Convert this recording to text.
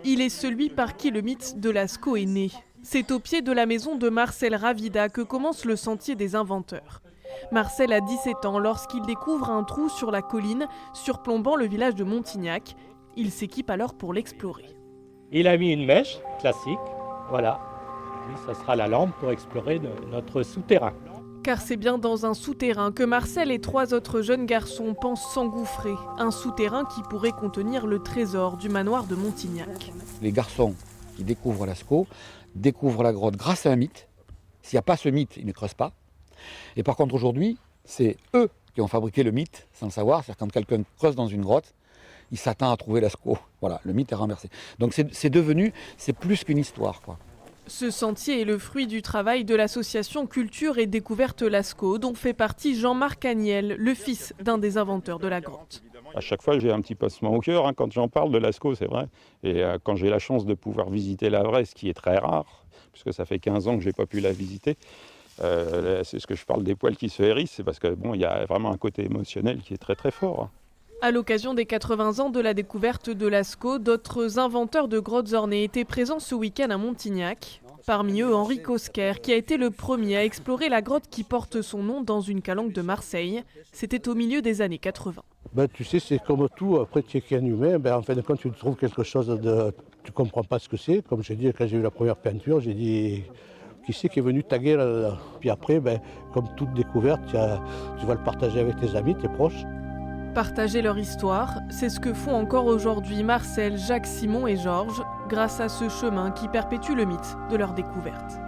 Il est celui par qui le mythe de Lascaux est né. C'est au pied de la maison de Marcel Ravida que commence le sentier des inventeurs. Marcel a 17 ans lorsqu'il découvre un trou sur la colline surplombant le village de Montignac. Il s'équipe alors pour l'explorer. Il a mis une mèche classique, voilà. Et ça sera la lampe pour explorer notre souterrain. Car c'est bien dans un souterrain que Marcel et 3 autres jeunes garçons pensent s'engouffrer. Un souterrain qui pourrait contenir le trésor du manoir de Montignac. Les garçons qui découvrent Lascaux découvrent la grotte grâce à un mythe. S'il n'y a pas ce mythe, ils ne creusent pas. Et par contre aujourd'hui, c'est eux qui ont fabriqué le mythe sans le savoir. C'est-à-dire quand quelqu'un creuse dans une grotte, il s'attend à trouver Lascaux. Voilà, le mythe est renversé. Donc c'est plus qu'une histoire, quoi. Ce sentier est le fruit du travail de l'association Culture et Découverte Lascaux, dont fait partie Jean-Marc Agnel, le fils d'un des inventeurs de la grotte. À chaque fois, j'ai un petit pincement au cœur quand j'en parle de Lascaux, c'est vrai. Et quand j'ai la chance de pouvoir visiter la vraie, ce qui est très rare, puisque ça fait 15 ans que je n'ai pas pu la visiter, c'est ce que je parle des poils qui se hérissent, c'est parce que bon, il y a vraiment un côté émotionnel qui est très très fort. À l'occasion des 80 ans de la découverte de Lascaux, d'autres inventeurs de grottes ornées étaient présents ce week-end à Montignac. Parmi eux, Henri Cosquer, qui a été le premier à explorer la grotte qui porte son nom dans une calanque de Marseille. C'était au milieu des années 80. Tu sais, c'est comme tout, après tu es qu'un humain, en fin de compte tu trouves quelque chose de... Tu comprends pas ce que c'est. Comme j'ai dit, quand j'ai eu la première peinture, j'ai dit... Qui c'est qui est venu taguer là? Puis après, comme toute découverte, tu vas le partager avec tes amis, tes proches. Partager leur histoire, c'est ce que font encore aujourd'hui Marcel, Jacques, Simon et Georges, grâce à ce chemin qui perpétue le mythe de leur découverte.